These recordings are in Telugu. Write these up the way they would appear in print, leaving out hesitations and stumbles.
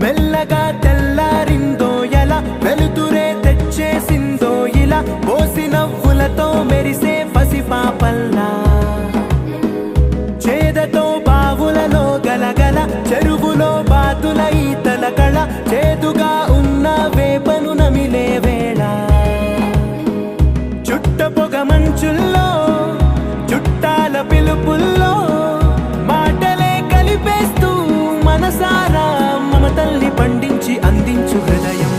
మెల్లగా తెల్లారిందో ఎలా వెలుతురే తెచ్చేసిందో ఇలా పోసి నవ్వులతో మెరిసే పసిపాపల్లా చేదతో బావులలో గలగల చెరువులో బాతుల ఈతల కళ చేదుగా ఉన్న వేపను నమిలే వేళ చుట్ట పొగ మంచుల్లో చుట్టాల పిలుపుల్లో మాటలే కలిపేస్తూ మనసారా మమతల్ని పండించి అందించు హృదయం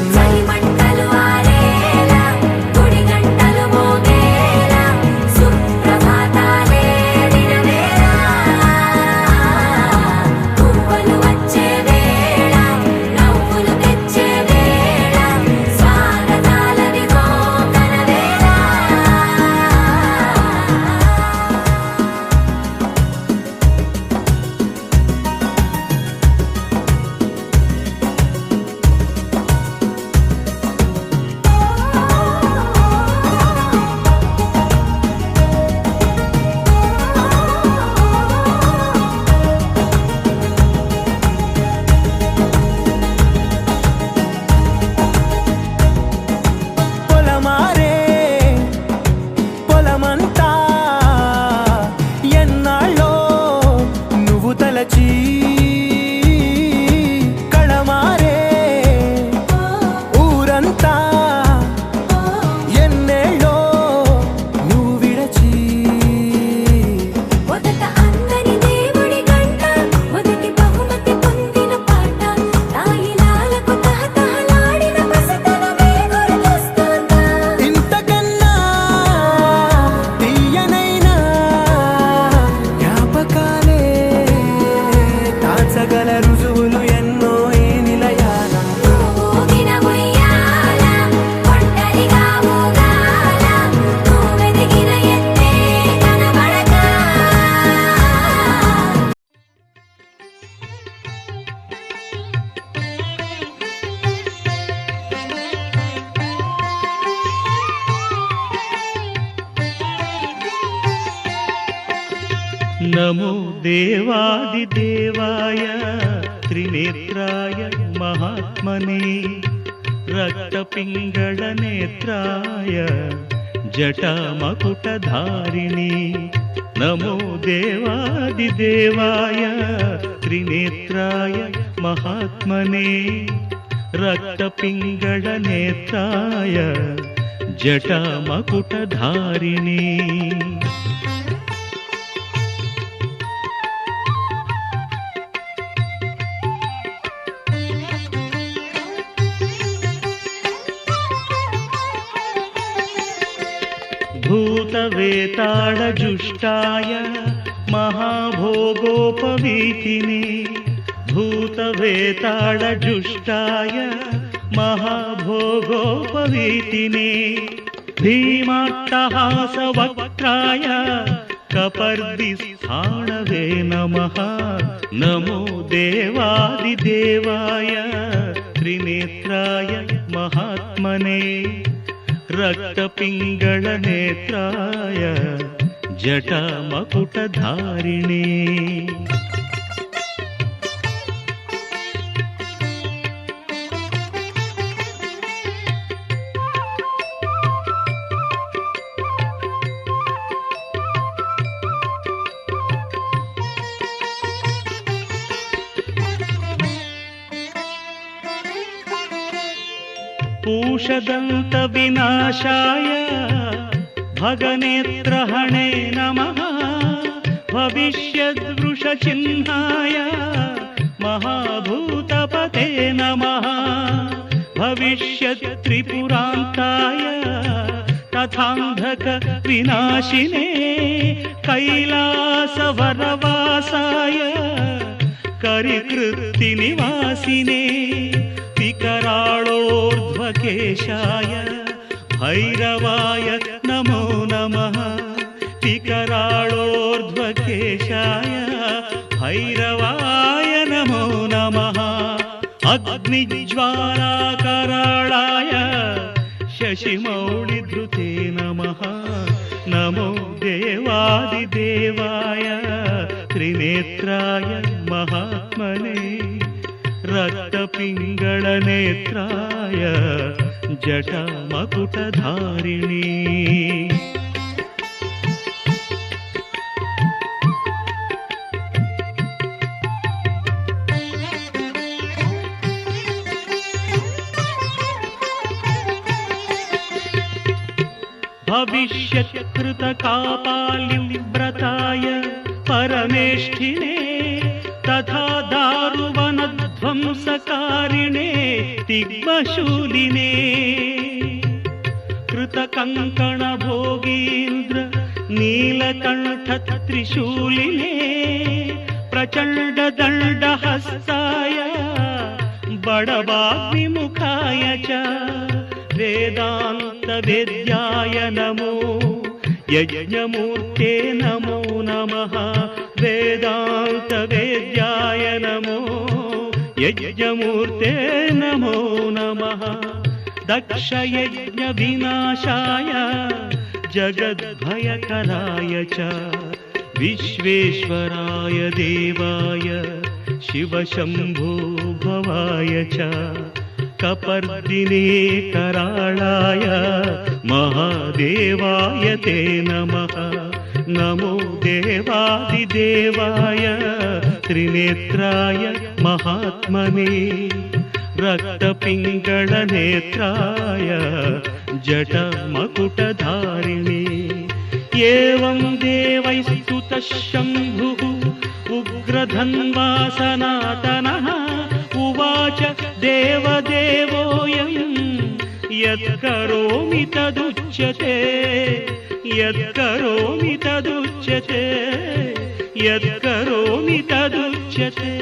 కళమారే ఊరంతా ఎన్నేళ్ళో నువ్వు విడచి మొదట అందరి దేవుడి గంట మొదటి బహుమతి పొందిన పాట తాయిలాలకు తహతహలాడిన పసితనమే గుర్తొస్తుందా ఇంతకన్నా తీయనైనా జ్ఞాపకాలే తాచగల రుజువులు ఎన్నో ఈ నిలయాల ఊగిన ఉయ్యాల ఒంటరిగా ఊగాల నువ్వెదిగిన ఎత్తే కనబడక నమో దేవాదిదేవాయ త్రినేత్రాయ మహాత్మనే రక్తపింగళనేత్రాయ జటామకుటధారిణి నమో దేవాదిదేవాయ త్రినేత్రాయ మహాత్మనే రక్తపింగళనేత్రాయ జటామకుటధారిణి भूतवेताळजुष्टाय महाभोगोपवीतिने भूतवेताळजुष्टाय महाभोगोपवीतिने भीमाट्टहासवक्त्राय कपर्दिस्थाणवे नमः नमो देवादिदेवाय त्रिनेत्राय महात्मने रक्तपिङ्गळनेत्राय जटामकुटधारिणे पूषदन्तविनाशाय भगनेत्रहणे नमः भविष्यद्वृषचिह्नाय महाभूतपते नमः भविष्यत्त्रिपुरान्ताय तथान्धकविनाशिने कैलासवरवा मुक्तिनिवासिने विकराळोर्ध्वकेशाय भैरवाय नमो नमः विकराळोर्ध्वकेशाय भैरवाय नमो नमः अग्निज्वालाकराळाय शशिमौळिधृते नमः नमो देवादिदेवाय त्रिनेत्राय महात्मने रक्तपिङ्गळनेत्राय जटामकुटधारिणी भविष्यत्कृतकापालिव्रताय परमेष्ठिने तथा दारुवनध्वंसकारिणे तिग्मशूलिने कृतकङ्कणभोगीन्द्र नीलकण्ठत्रिशूलिने प्रचण्डदण्डहस्ताय बडवाग्निमुखाय च वेदान्तवेद्याय नमो यज्ञमूर्ते नमो नमः वेदान्तवेद्याय नमो यज्ञमूर्ते नमो नमः दक्षयज्ञविनाशाय जगद्भयकराय च विश्वेश्वराय देवाय शिवशम्भो भवाय च कपर्दिने कराळाय महादेवाय ते नमः नमो देवादिदेवाय त्रिनेत्राय महात्मने रक्तपिङ्गळनेत्राय जटमकुटधारिणे एवं देवैस्तुतः शम्भुः उग्रधन्वा सनातनः उवाच देवदेवोऽयं यत्करोमि तदुच्यते यत्करोमि तदुच्यते यत्करोमि तदुच्यते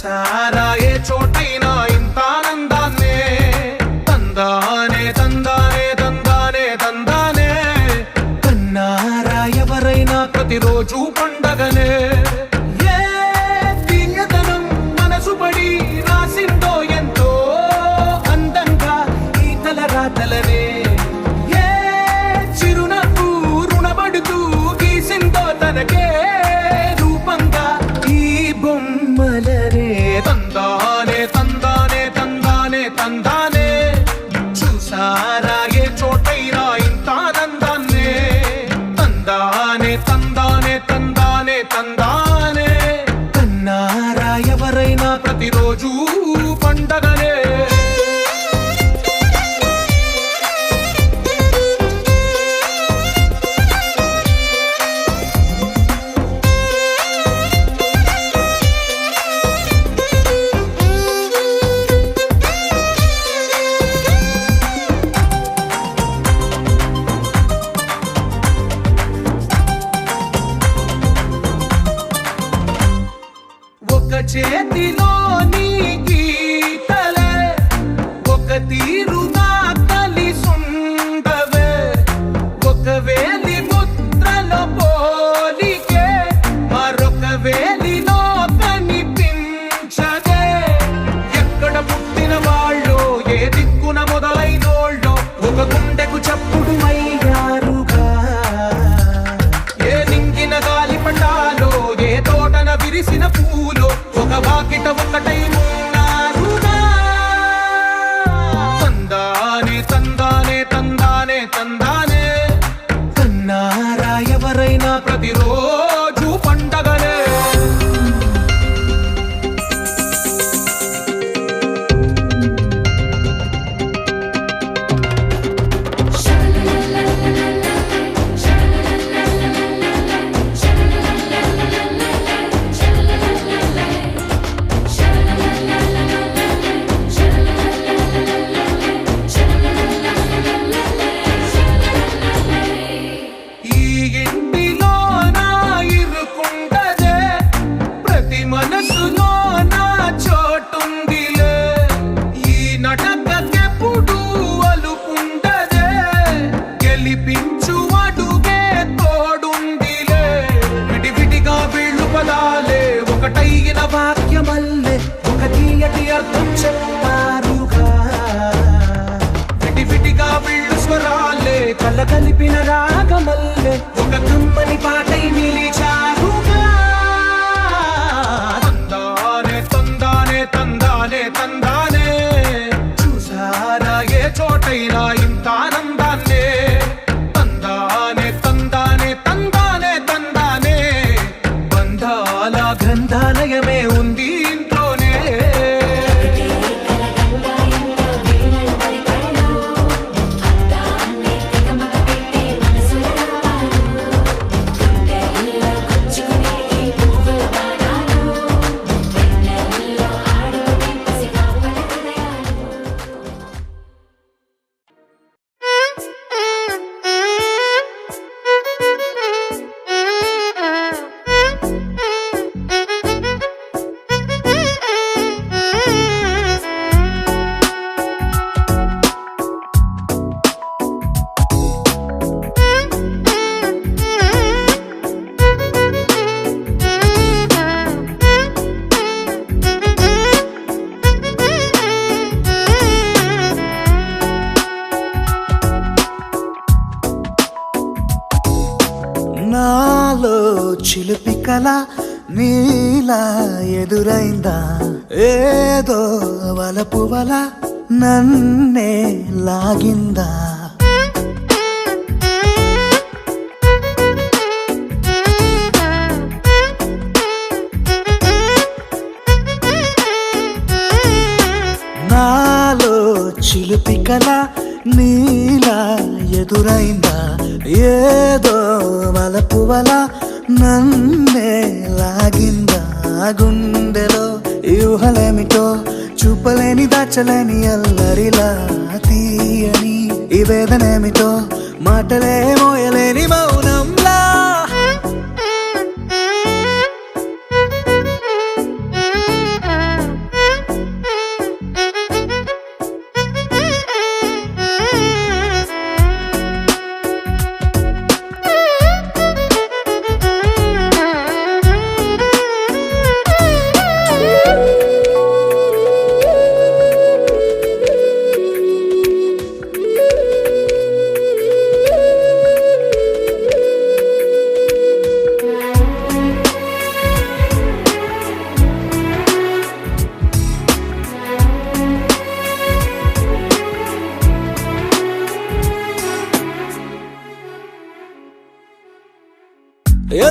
చూసారా ఏ చోటైనా ఇంత ఆనందాన్నే తందానే తందానే తందానే తందానే కన్నారా ఎవరైనా ప్రతిరోజు పండగనే ఏ తీయదనం మనసు పడి రాసిందో ఎంతో అందంగా ఈ తలరాతలనే ఏ చిరునవ్వు రుణపడుతూ గీసిందో తనకే రూపంగా ఈ బొమ్మలనే తందానే తందానే తందానే తందానే చూసారా ఏ చోటైనా ఇంత ఆనందాన్నే తందానే తందానే తందానే తందానే కన్నారా ఎవరైనా ప్రతిరోజు పండగనే ఒక చేతిలో నీ గీతలే ఒక తీరుగా కలిసుండవే ఒక వేలి ముద్రలో పోలికే మరొక వేలిలో కనిపించదే ఎక్కడ పుట్టిన వాళ్ళు ఏ దిక్కున మొదలైనోళ్ళో ఒక గుండెకు చప్పుడు అయ్యారుగా ఏ నింగిన గాలి పటాలో ఏ తోటన విరిసిన పూలో ఒక వాకిట ఒకటై ఉన్నారుగా తందానే తందానే తందానే తందానే కన్నారా ఎవరైనా ప్రతిరోజు పండగనే ఈ ఇంటిలో నా ఇరుకుండదే ప్రతి మనసులో నా చోటుందిలే ఈ నటకెప్పుడు అలుపుండదే గెలిపించు అడుగే తోడుందిలే విడివిడిగా వీళ్ళు పదాలే ఒకటైన వాక్యమల్లే ఒక తీయటి అర్థం చెప్పారుగా విడివిడిగా వీళ్ళు స్వరాలే కలగలిపిన రాగమల్లే ఒక కమ్మని పాటై నిలిచారుగా తందానే తందానే తందానే తందానే చూసారా ఏ చోటైనా ఇంత ఆనందాన్నే తందానే తందానే తందానే తందానే బంధాల గ్రంథాలయమే ఉంది ఇంట్లోనే నాలో చిలిపి కల నీలా ఎదురైందా ఏదో వలపు వల నన్నే లాగిందా నాలో చిలిపి కల నీలా ఎదురైందా ఏదో వలపు వల నన్నే లాగిందా గుండెలో ఊహలేమిటో చూపలేని దాచలేని అల్లరిలా తీయని ఈ వేదనేమిటో మాటలే మోయలేని మౌనంలా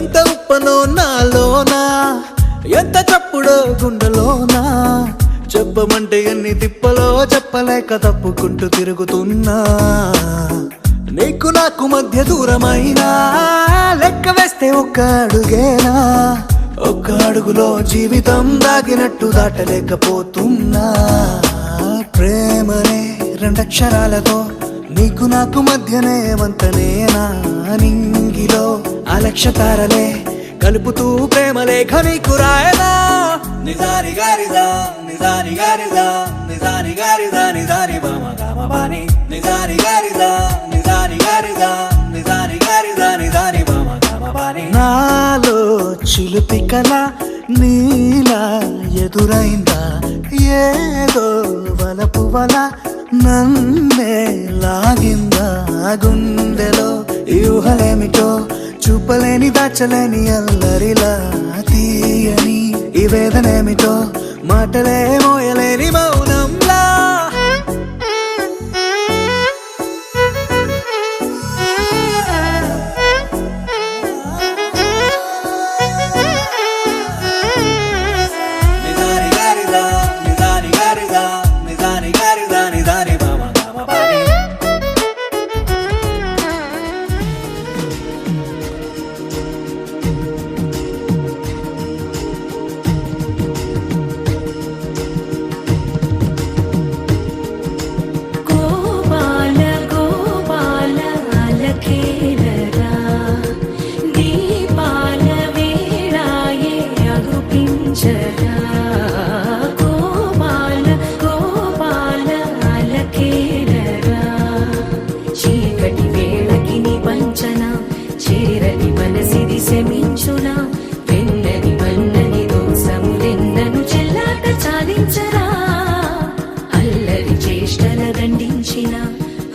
ఎంత ఉప్పనో నాలోనా, ఎంత చప్పుడో గుండెలోనా, చెప్పమంటే ఎన్ని తిప్పలో చెప్పలేక తప్పుకుంటూ తిరుగుతున్నా. నీకు నాకు మధ్య దూరమైనా లెక్క వేస్తే ఒక్క అడుగేనా, ఒక్క అడుగులో జీవితం దాగినట్టు దాటలేకపోతున్నా. ప్రేమనే రెండక్షరాలతో నీకు నాకు మధ్యనే వంతనేనా, నింగిలో అలక్షతారలే కలుపుతూ ప్రేమ లేఖ నీకు రాయనా. నిజాని గారిదా నిజాని గారిదా నిజాని గారిదా నిజాని బామ గామబాని, నిజాని గారిదా నిజాని గారిదా నిజాని గారిదా నిజాని బామ గామబాని. నాలో చిలుపి కల నీలా ఎదురైందా, ఏదో వలపు వల నన్నే లాగిందా. గుండెలో ఊహలేమిటో చూపలేని దాచలేని అల్లరిలా, తీయని ఈ వేదనేమిటో మాటలే మోయలేని మౌనంలా. నిజాని గారిదా నిజాని గారిదా నిజాని గారిదా నిజాని బామ గామబాని. గోపాల గోపాల అలకేలరా, దీపాల వేళాయే అగుపించరా. గోపాల గోపాల అలకేలరా, చీకటి వేళకి నిబంచన, చేరని మనసిది శమించునా. వెన్నని మన్నని దోసములెన్నను చెల్లాట చాలించరా. అల్లరి చేష్టల దండించిన,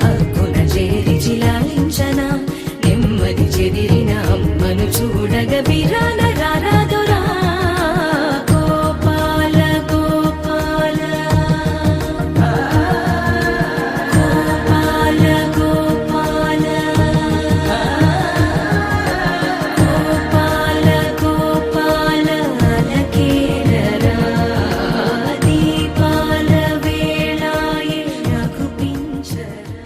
హక్కున చేరి చిలాలించన. నెమ్మది చెదిరిన అమ్మను చూడగ విరాన రారాదురా. గోపాల గోపాల గోపాల గోపాల గోపాల గోపాల అలకేలరా, దీపాల వేళాయే అగుపించరా.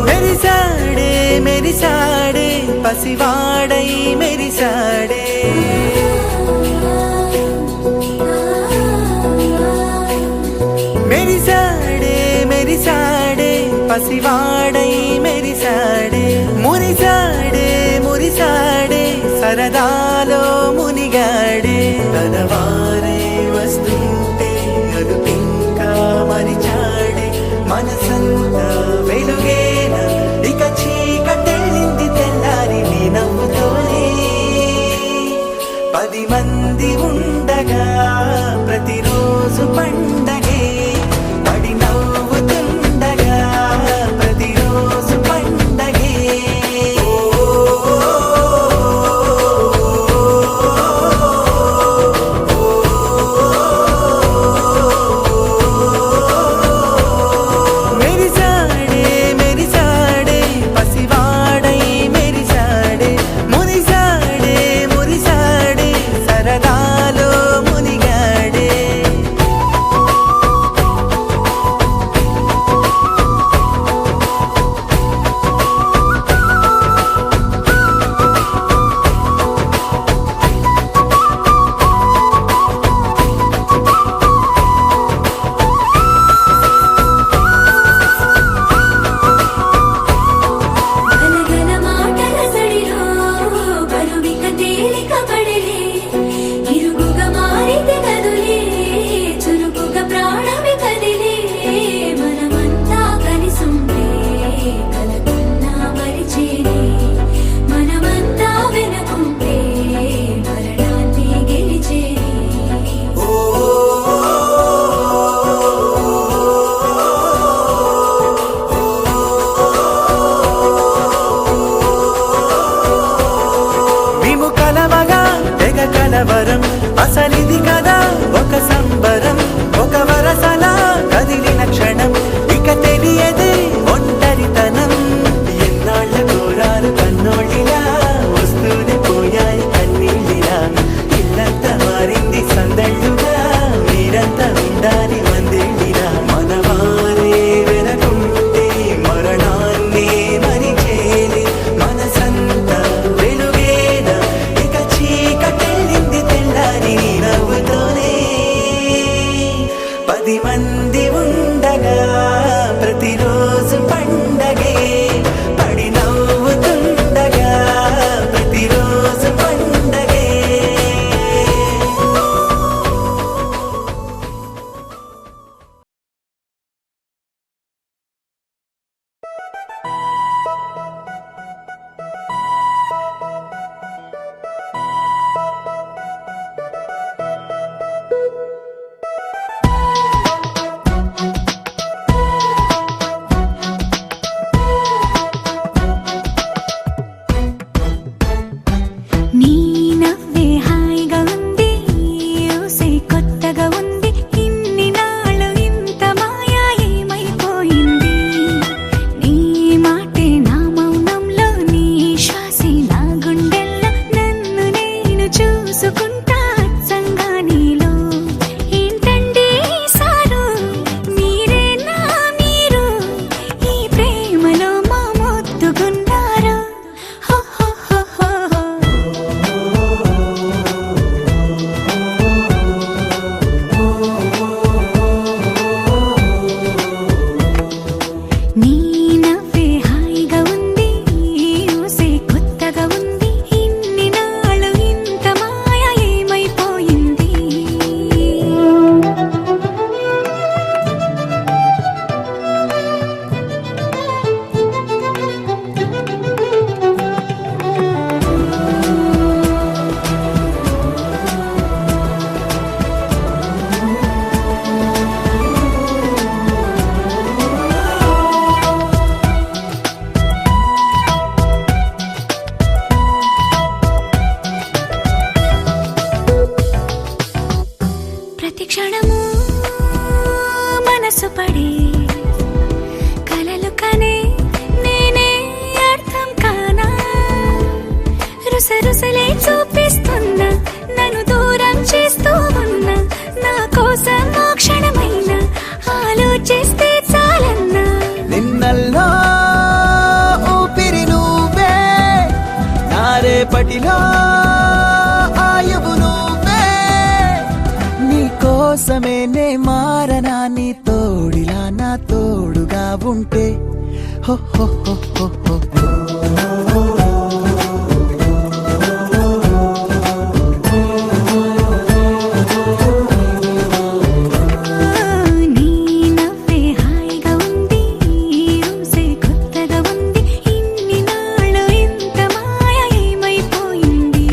మెరిసాడే మెరిసాడే పసివాడై మెరిసాడే, మెరిసాడే మెరిసాడే పసివాడై మెరిసాడే. మురిసాడే మురిసాడే సరదాలో మునిగాడే, తనవారే వస్తుంటే అదుపింకా మరిచాడే. మనసంతా వెలుగేన ఇక చీకటెళ్ళింది తెల్లారి నీ నవ్వుతోనే. 10 మంది ఉండగా ప్రతిరోజు పండగే, పడి నవ్వుతుండగా ప్రతిరోజు రుసరుసలే చూపిస్తున్నా నన్ను దూరం చేస్తూ ఉన్నా నా కోసం ఆ క్షణమైన ఆలోచిస్తే చాలన్నా నిన్నల్లో ఊపిరి నువ్వే నా రేపటిలో ఆయువు నువ్వే నీ కోసమే నే మారనా నీ తోడిలా నా తోడుగా ఉంటే హో హో హో హో హో నీ నవ్వే హాయిగా ఉంది ఊసే కొత్తగా ఉంది ఇన్ని నాళ్ళు ఇంత మాయ ఏమైపోయింది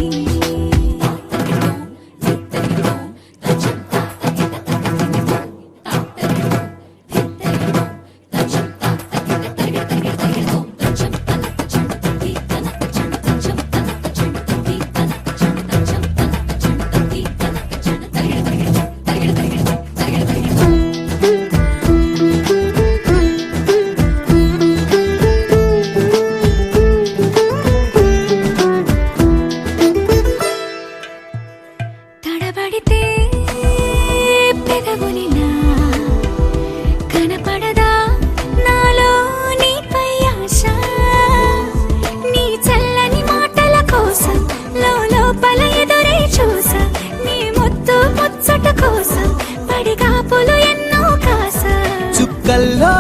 తడబడితే పెదవులినా కనపడదా నాలో నీపై ఆశ నీ చల్లని మాటల కోసం లోపల ఎదురే చూసా నీ ముద్దు ముచ్చట కోసం పడిగాపులు ఎన్నో కాసా చుక్కల్లో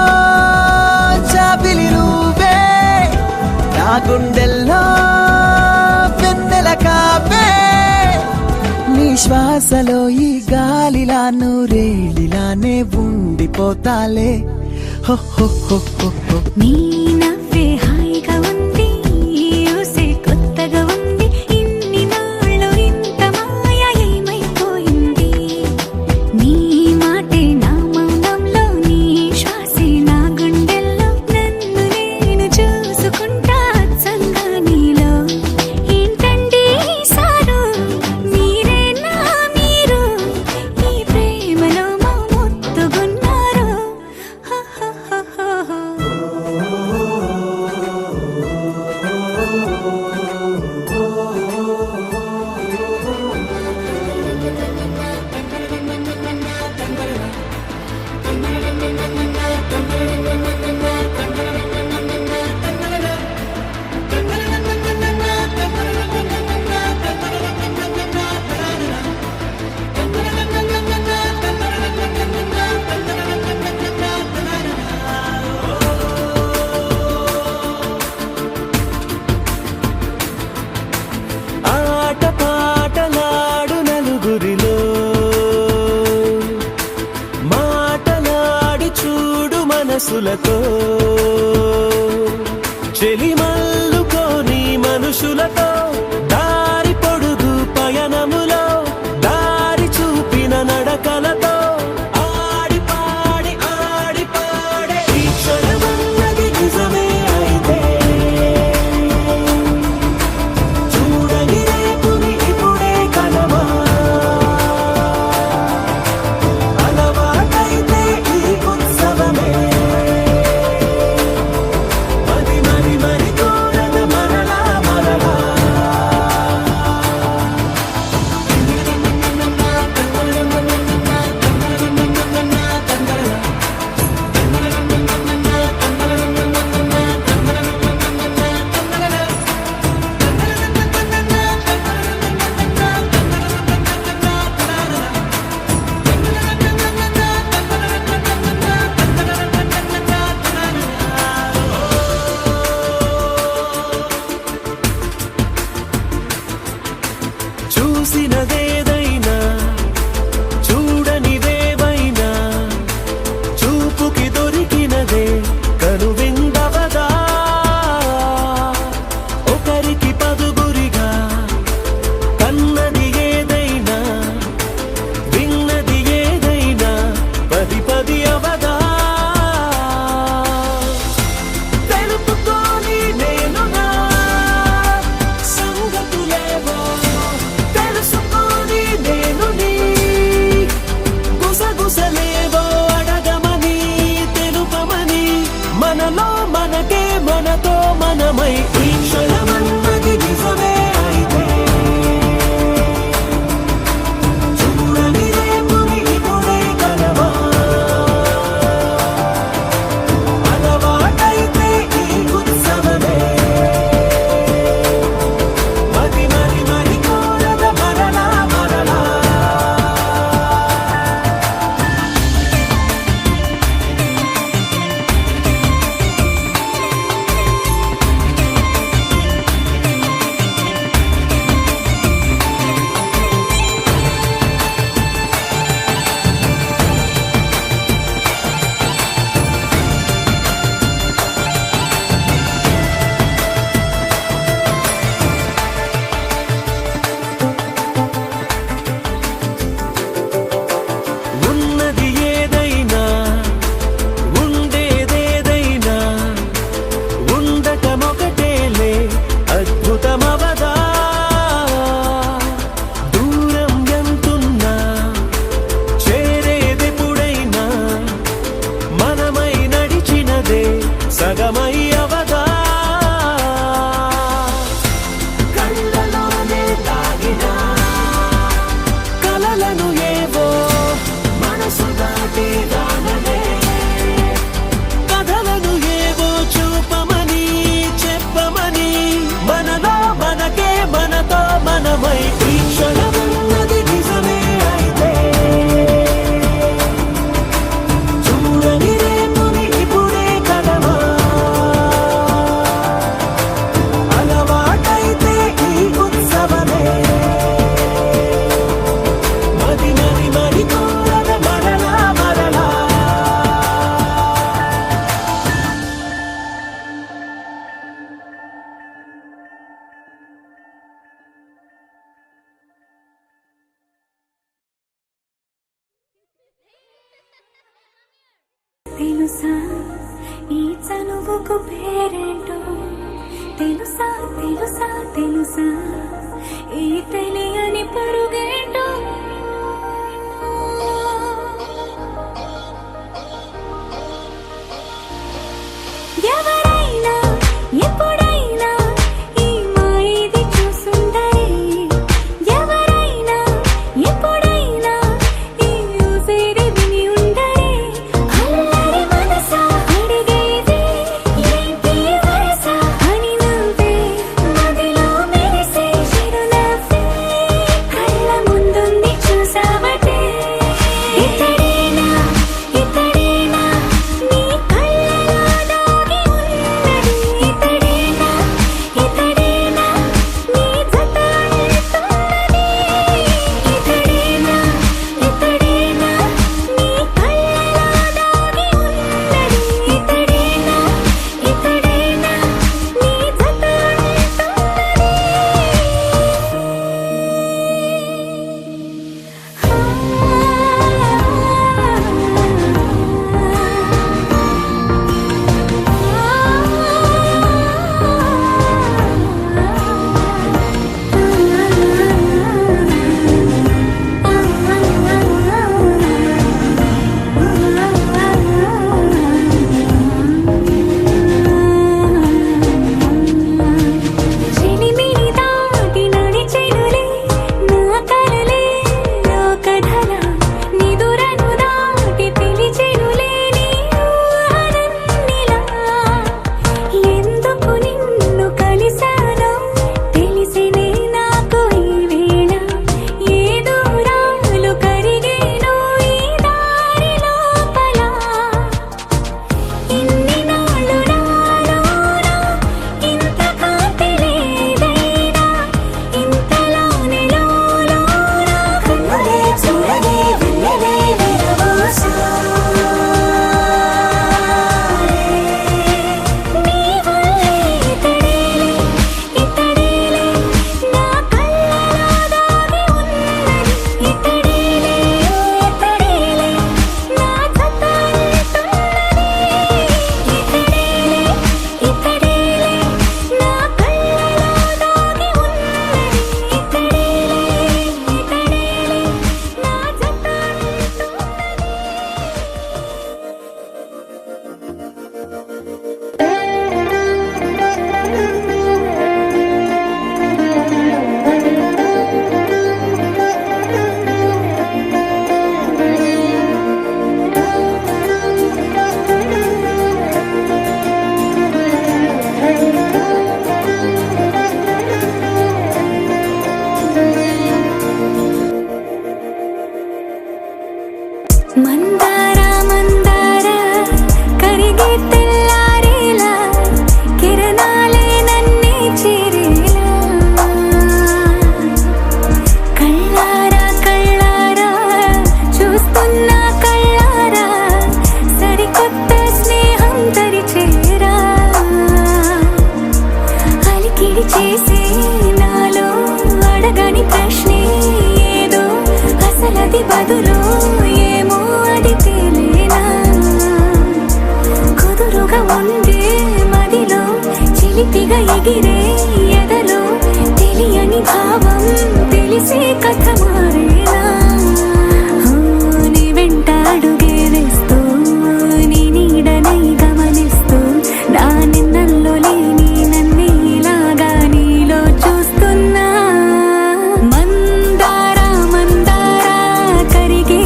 చాపిలి నువ్వే నా గుండెల్లో వెన్నెల కాపే నీ శ్వాసలో ఈ గాలిలా నూరేలిలానే ఉండిపోతాలే హో హో హో హో హో నీ నవ్వే హాయిగా ఉంది ఊసే కొత్తగా ఉంది ఇన్ని నాళ్ళు ఇంత మాయ ఏమైపోయింది నీ మాటే నా మౌనంలో నీ శ్వాసే నా గుండెల్లో నన్ను నేను చూసుకుంటా అచ్చంగా నీలో ఏంటండి సారు మీరే నా మీరు ఈ ప్రేమలో మా ముత్తుగున్నారు హ హ హ హ హ. ఆట పాటలాడు నలుగురిలో మాటలాడి చూడు మనసులతో చెలిమల్లుకోని మనుషులతో దారి పొడుగు పయనములో దారి చూపిన నడకలతో ఆడి పాడి ఈ క్షణమన్నది నిజమే అయితే చూడని రేపుని ఇప్పుడే కలవా అలవాటైతే ఈ ఉత్సవమే మనలో మనకే మనతో మనమై ఈ క్షణమున్నది నిజమే అయితే చూడని రేపుని ఇప్పుడే కలవా అలవాటైతే ఈ ఉత్సవమే మది మది మది కోరద మరలా మరలా తెలుసా ఈ చనువుకు పేరేంటో తెలుసా తెలుసా తెలుసా ఈ తెలియని పరుగేంటో ఎవరైనా ఎప్పుడైనా ఈ మాయది చూసుండరే ఎవరైనా ఎప్పుడైనా ఈ ఊసేరి విని ఉండరే అల్లరి మనసా అడిగేది ఏంటి వరసా అని నవ్వే మదిలో మెరిసే చిరునవ్వే కళ్ళ ముందుంది చూసావటే ఇతడేనా ఇతడేనా నీ కళ్ళలో దాగి ఉన్నది ఇతడేనా ఇతడేనా నీ జత అంటున్నది ఇతడేనా ఇతడేనా నీ కళ్ళలో దాగి ఉన్నది ఇతడేనా ఇతడేనా నీ జత చెలిమిని దాటి నడిచెనులే నా కలలే లోకధర నిదురను దాటి పిలిచెనులే నీ ఊహలన్నిలా ఎందుకు నిన్ను కలిసానో తెలిసినే నాకు ఈ వేళ ఏ దూరాలు కరిగేనో ఈ దారి లోపల ఇన్ని నాళ్ళు నాలోనా ఇంత కాంతి లేదైనా ఇంతలోనే లోలోనా కన్నులే చూడలే వెన్నెలే విరబూసాలే నీ వల్లే ఇతడేలే ఇతడేలే నా కళ్ళలో దాగి ఉన్నది ఇతడేలే ఇతడేలే నా జత అంటున్నది ఇతడేలే ఇతడేలే నా కళ్ళలో దాగి ఉన్నది ఇతడేలే ఇతడేలే నా జత మందార మందార కరిగే తెల్లారేలా కిరణాలే నన్నే చేరేలా కళ్ళారా కళ్ళారా చూస్తున్నా కళ్ళారా సరికొత్త స్నేహం తరిచేరా అలికిడి చేసే నాలో అడగని ప్రశ్నే ఏదో అసలది బదులు ఏమో అది తేలేనా కుదురుగా ఉండే మదిలో చిలిపిగా ఎగిరే ఎదలో తెలియని భావం తెలిసే కథ మారేనా నీ వెంట అడుగే వేస్తూ నీ నీడనై గమనిస్తూ నా నిన్నల్లో లేని నన్నే ఇలాగా నీలో చూస్తున్నా మందార మందార కరిగే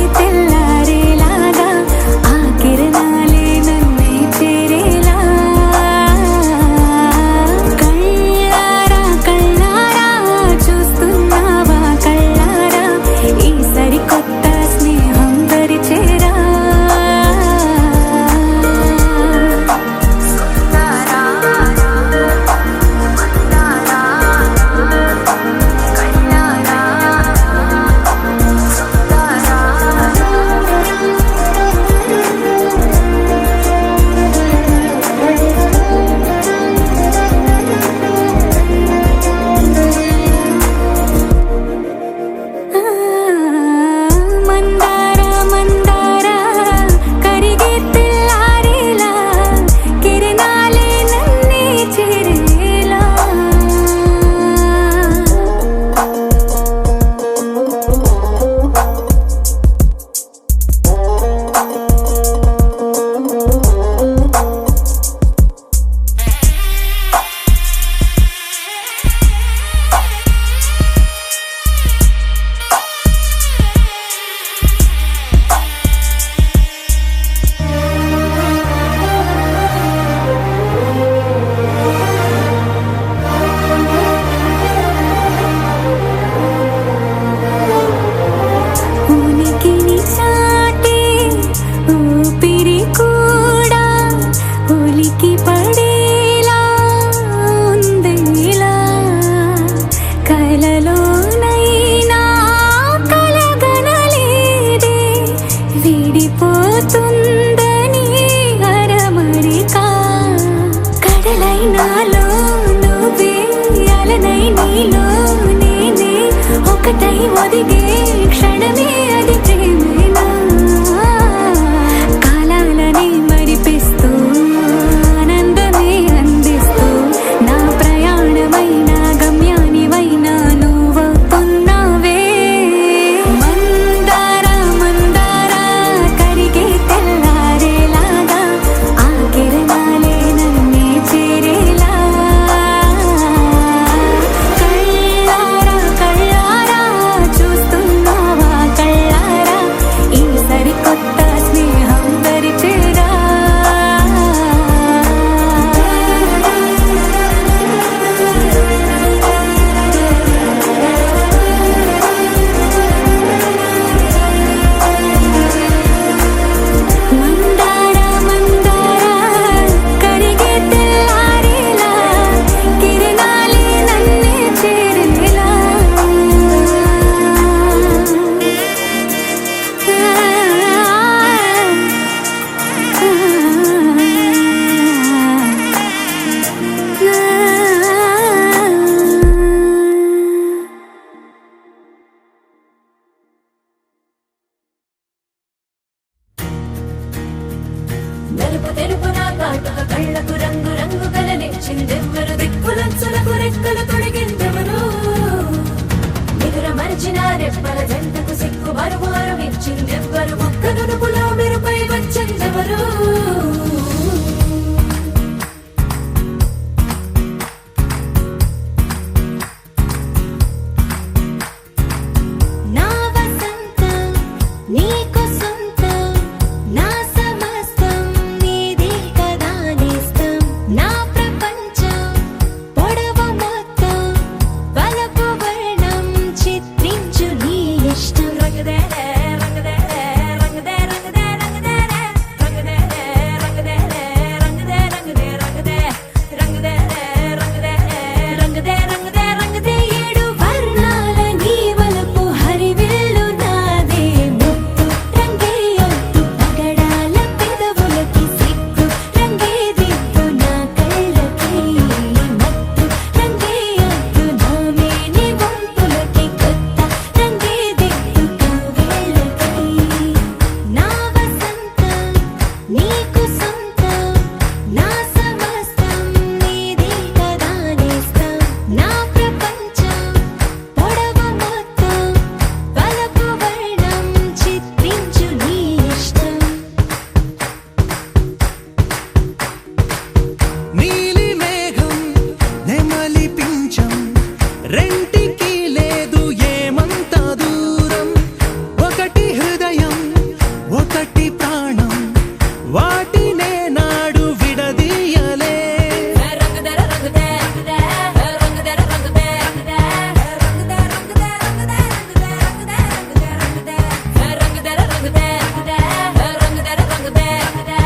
జతై ఒదిగే క్షణమే అది ప్రేమేనా కాలాలని మరిపిస్తూ ఆనందమే అందిస్తూ నా ప్రయాణమైన గమ్యానివైనా నువ్వవుతున్నావే మందార మందార కరిగే తెల్లారేలాగా ఆ కిరణాలే నన్నే చేరేలా కళ్ళారా కళ్ళారా చూస్తున్నావా కళ్ళారా ఈ సరికొత్త స్నేహం దరిచేరా మందార మందార కరిగే తెల్లారేలా కిరణాలే నన్నే చేరేలా నలుపు తెలుపు నా కాటుక కళ్ళకు రంగు రంగు కలనిచ్చిందెవ్వరు దిక్కులంచులకు రెక్కలు తొడిగిందెవరు నిదుర మరిచిన రెప్పల జంటకు సిగ్గు బరువు అరువిచ్చిందెవ్వరు ఒక్క నునుపులో మెరుపై వచ్చిందెవరు నా వసంతం నీకు సొంతం నా సమస్తం నీదే కదా నేస్తం నా ప్రపంచం పొడవు మొత్తం వలపు వర్ణం చిత్రించు నీ ఇష్టం రంగదే రంగదే రంగదే రంగదే రంగదే రంగదే రంగదే రంగదే రంగదే రంగదే రంగదే రంగదే రంగదే రంగదే రంగదే ఏడు వర్ణాల నీ వలపు హరివిల్లు నాదే ముత్తు రంగే ఒట్టు పగడాల పెదవులకి సిగ్గు రంగే దిద్దు నా కళ్ళకి మత్తు రంగే ఒట్టు నా మేని వంపులకి కొత్త రంగే దిద్దు కవ్వేళ్ళకి నా వసంతం నీకు సొంతం నా సమస్తం నీదే కదా నేస్తం నా ప్రపంచం పొడవు మొత్తం వలపు వర్ణం చిత్రించు నీ ఇష్టం నీలి మేఘం నెమలి పించం రెంటికి లేదు ఏమంత దూరం ఒకటి హృదయం ఒకటి ప్రాణం వాటినే నాడు విడదీయలే రంగదే రంగదే రంగదే రంగదే రంగదే రంగదే రంగదే రంగదే రంగదే రంగదే రంగదే రంగదే రంగదే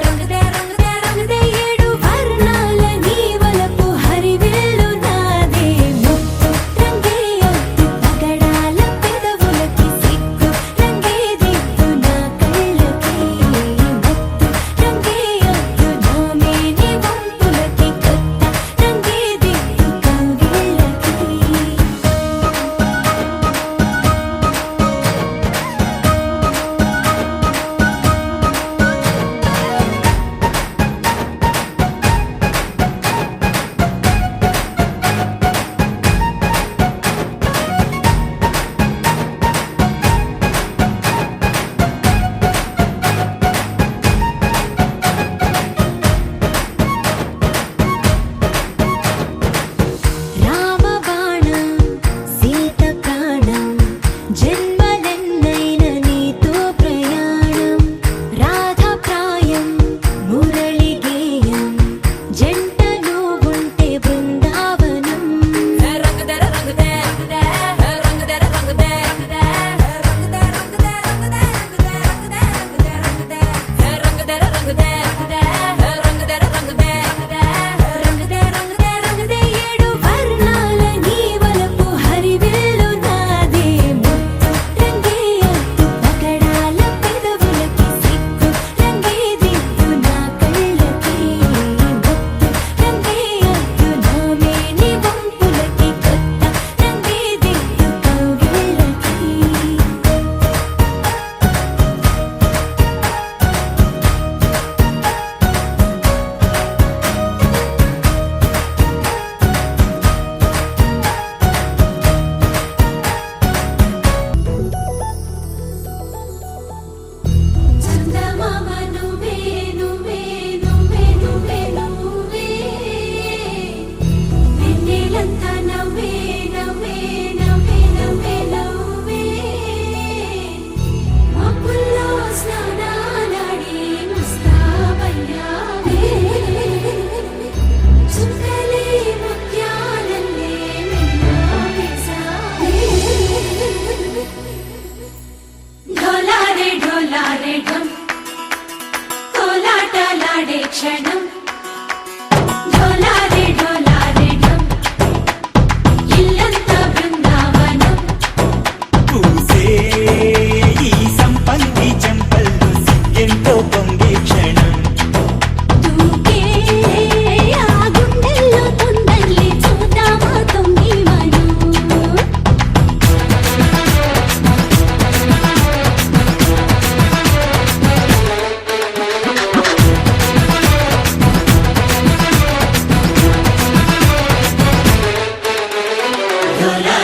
రంగదే రంగదే రంగదే ఏడు వర్ణాల నీ వలపు హరివిల్లు నాదే ముత్తు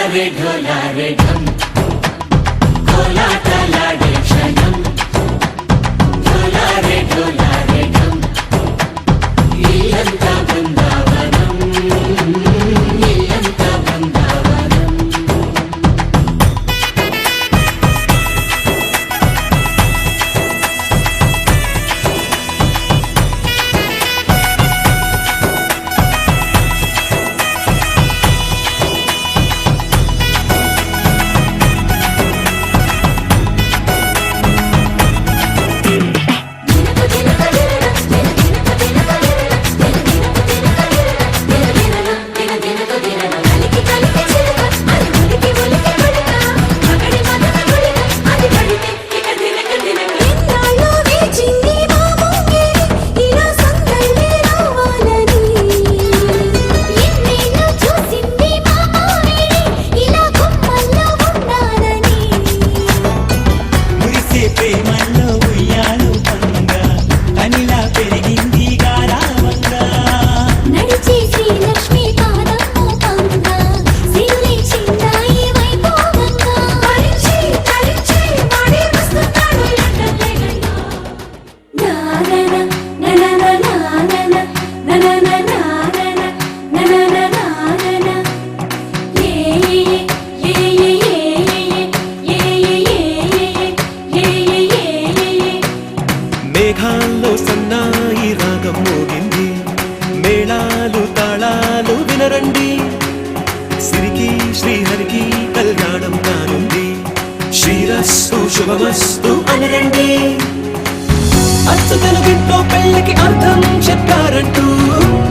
ढोलारे ढोलारे ढम कोलाटलाडे क्षणम ढोलारे ढोलारे ढम इल्लंता बृंदावनम इल्लंता बृंदावनम మేఘాల్లో సన్నాయి రాగం మోగింది మేళాలు తాళాలు వినరండి సిరికి శ్రీహరికి కళ్యాణం కానుంది శ్రీరస్తు శుభమస్తు అనరండి అచ్చు తెలుగింట్లో పెళ్లికి అర్థం చెప్పారంటూ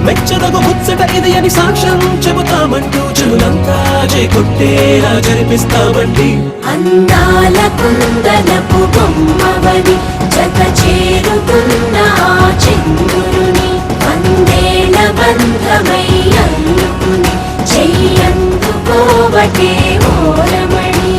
మెచ్చదగు ముచ్చట ఇది అని సాక్ష్యం చెబుతామంటూ చెవులంతా చేకొట్టేలా జరిపిస్తామండి అందాల కుందనపు బొమ్మవని జత చేరుకున్న ఆ చంద్రుని వందేళ్ల బంధమై అల్లుకుని చెయ్యందుకోవటే ఓరమణి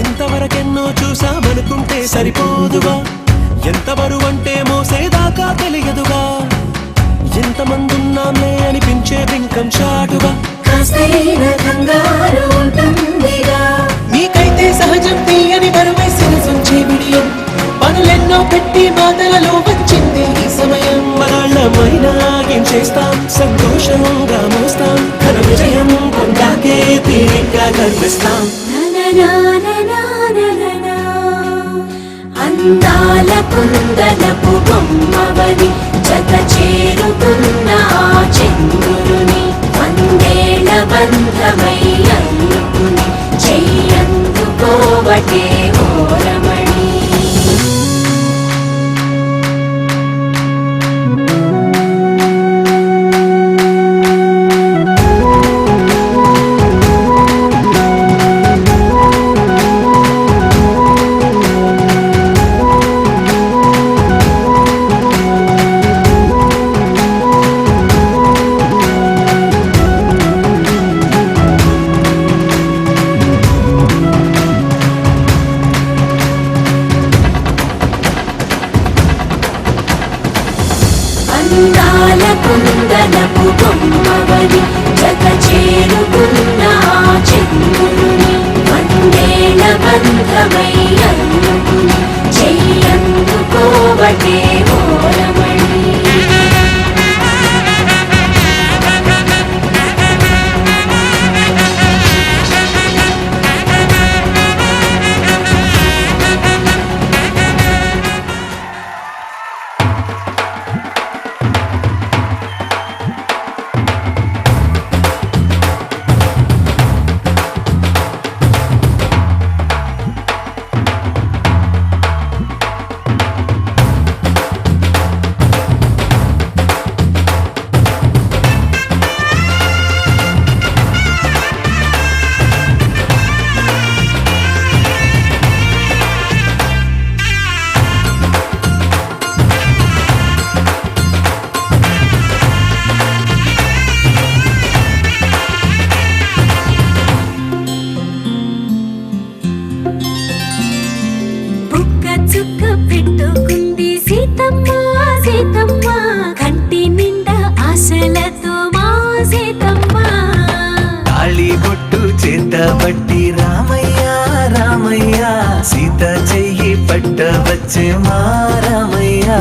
ఇంతవరకెన్నో చూసామనుకుంటే సరిపోదుగా ఎంత బరువంటే మోసేదాకా తెలియదుగా ఎంతమందున్నామే అనిపించే బింకం చాటుగా కాస్తైన కంగారు ఉంటుందిగా నీకైతే సహజం తీయని బరువై సిరసుంచే విడియం పనులెన్నో పెట్టి బాధలలో వచ్చింది ఈ సమయం మనాళ్ళమైనా ఏం చేస్తాం సంతోషంగా మోస్తాం ఘన విజయం పొందాకే తీరిగ్గా కనిపిస్తాం అందాల కుందనపు బొమ్మవని జత చేరుకున్న ఆ చంద్రుని వందేళ్ల బంధమై అల్లుకుని చెయ్యందుకోవటే ఓరమణి అందాల కుందనపు బొమ్మవని జత చేరుకున్న ఆ చంద్రుని వందేళ్ల బంధమై అల్లుకుని చెయ్యందుకోవటే ఓరమణి వచ్చే మారమయ్యా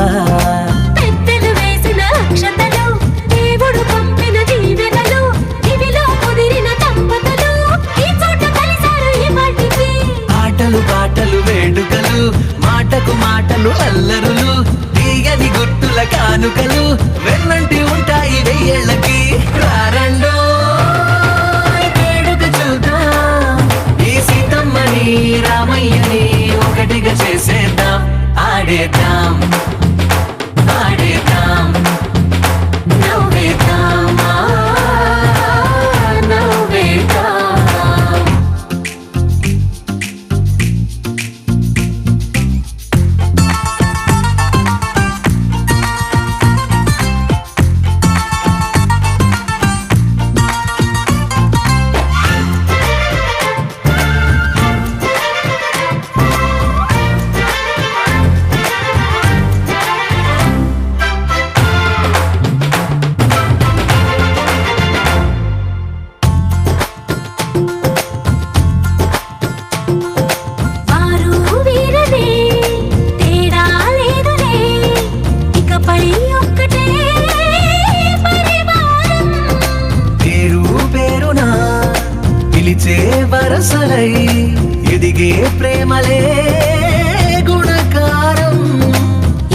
పెద్దలు వేసిన అక్షతలు దేవుడు పంపిన దీవెనలు ఇవిలో కుదిరిన దంపతులు ఈ చోట కలిసారు ఈ వాటికి ఆటలు పాటలు వేడుకలు మాటకు మాటలు అల్లరులు తీయని గుర్తుల కానుకలు వెన్నంటి ఉంటాయి వెయ్యేళ్ళకి రారండో వేడుక చూద్దాం ఈ సీతమ్మని రామయ్యని ఒకటిగా చేసేద్దాం ఆడేద్దాం ఆడేద్దాం నవ్వేద్దాం నవ్వేద్దాం వారు వీరనే తేడా లేదులే ఇకపై ఒక్కటే పరివారం పేరు పేరునా పిలిచే వరసలై ఎదిగే ప్రేమలే గుణకారం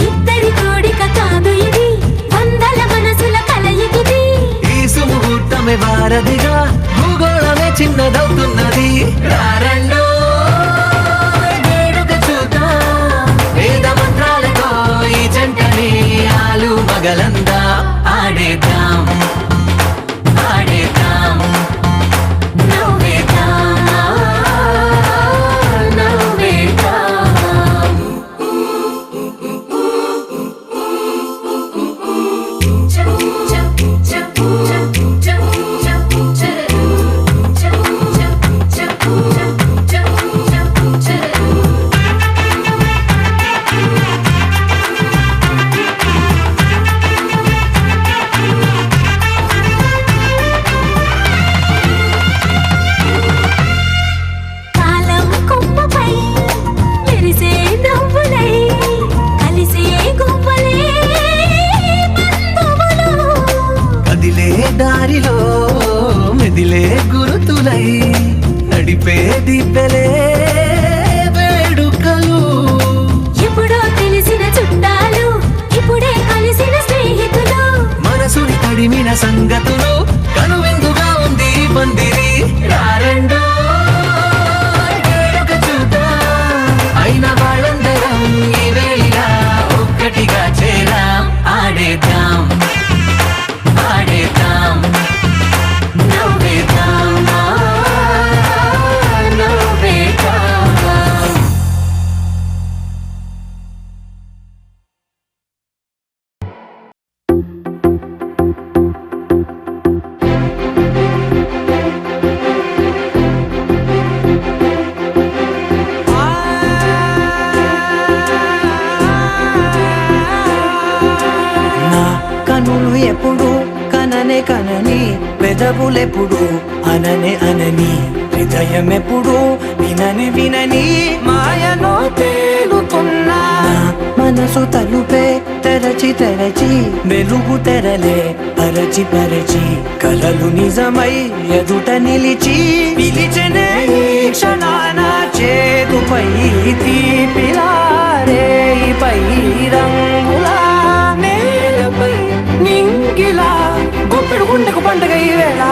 ఇద్దరి కోడిక కాదు ఇది వందల మనసుల కలయికిది ఈ సుముహూర్తమే వారధిగా భూగోళమే చిన్నదవుతున్నది రారండో వేడుక చూద్దాం వేద మంత్రాలతో ఈ జంటని ఆలు మగలందా ఆడేద్దాం ఆడేద్దాం నవ్వేద్దాం నవ్వేద్దాం కాలం కొమ్మపై మెరిసే నవ్వులై కలిసే గువ్వలే బంధువులు కదిలే దారిలో మెదిలే గురుతులై నడిపే దిబ్బెలే వేడుకలు ఎప్పుడో తెలిసిన చుట్టాలు ఇప్పుడే కలిసిన స్నేహితులు మనసుని తడిమిన సంగతులు కనువిందుగా ఉంది ఈ పందిరి రారండో వేడుక చూద్దాం అయిన వాళ్ళందరం ఈ వేళ ఒక్కటిగా చేరాం ఆడేద్దాం ఆడేద్దాం నవ్వేద్దాం నవ్వేద్దాం నా కనులు ఎప్పుడు కననే కనని పెదవులెప్పుడు అననే అనని హృదయం ఎప్పుడు వినని వినని మాయలో తేలుతున్నా మనసు తలుపే తెరచి తెరచి వెలుగు తెరలే పరచి పరచి కలలు నిజమై ఎదుట నిలిచి పిలిచనే ఈ క్షణాన చేతుపై తీపిలారే పై రంగులా నేలపై నింగిలా గుప్పెడు గుండెకు పండుగ ఈ వేళ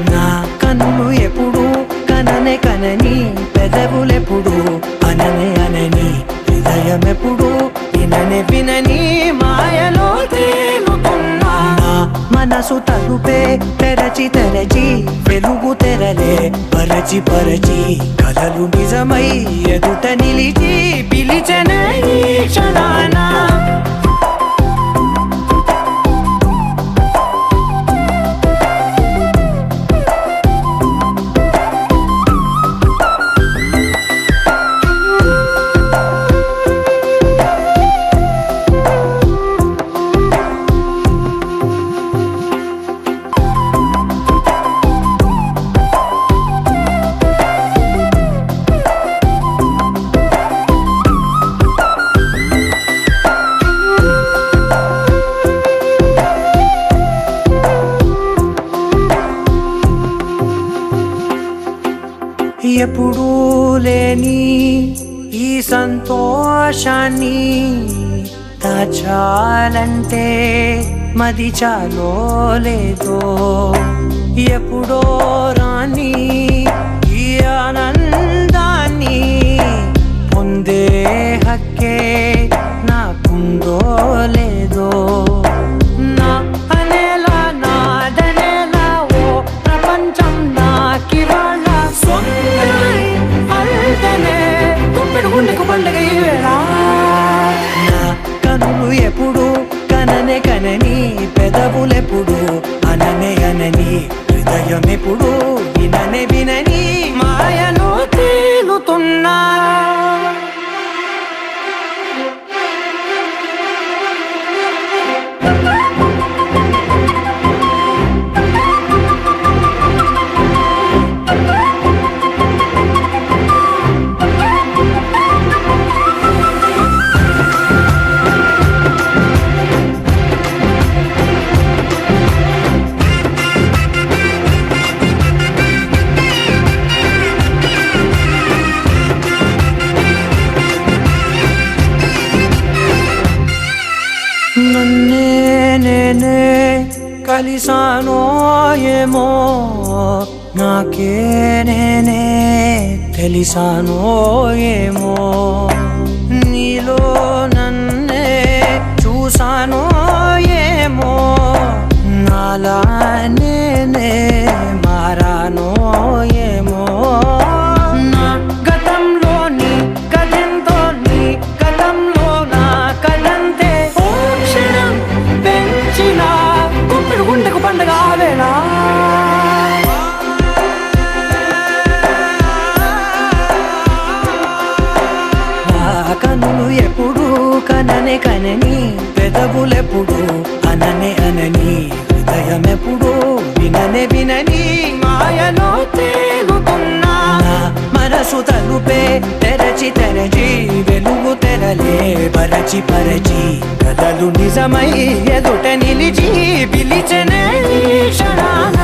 నా కన్నులు ఎప్పుడు కననే కనని పెదవులెప్పుడు అననే అనని హృదయం ఎప్పుడు విననే వినని మాయలో తేలుతున్నా నా మనసు తలుపే తెరచి తెరచి వెలుగు తెరలే పరచి పరచి కలలు నిజమై ఎదుట నిలిచి పిలిచెనే ఈ క్షణాన ఎప్పుడూ లేని ఈ సంతోషాన్ని దాచాలంటే మది చాలో లేదో ఎప్పుడో రాని ఈ ఆనందాన్ని పొందే హక్కే నాకుందో లేదో నా అనేలా నాదనేలా ఓ ప్రపంచం నాకివాళ్ళ సొంతమై అల్దనే గుప్పెడు గుండెకు పండగ ఈ వేళ నా కనులు ఎప్పుడు కననే కనని పెదవులెప్పుడు అననే అనని హృదయం ఎప్పుడు విననే వినని మాయలో తేలుతున్నా నన్నే నేనే కలిసానో ఏమో నాకే నేనే తెలిసానో ఏమో నీలో నన్నే చూసానో ఏమో నాలా నేనే మారానో ఏమో నా గతంలోని కథంతో నీ గతంలో నా కథంతే ఓ క్షణం పెంచిన గుప్పెడు గుండెకు పండగ వేళ కనులు ఎప్పుడు కననే కనని పెదవులెప్పుడు అననే అనని హృదయం ఎప్పుడు విననే వినని మాయలో తేలుతున్నా నా మనసు తలుపే తెరచి తెరచి వెలుగు తెరలే పరచి పరచి కలలు నిజమై ఎదుట నిలిచి పిలిచెనే ఈ క్షణాన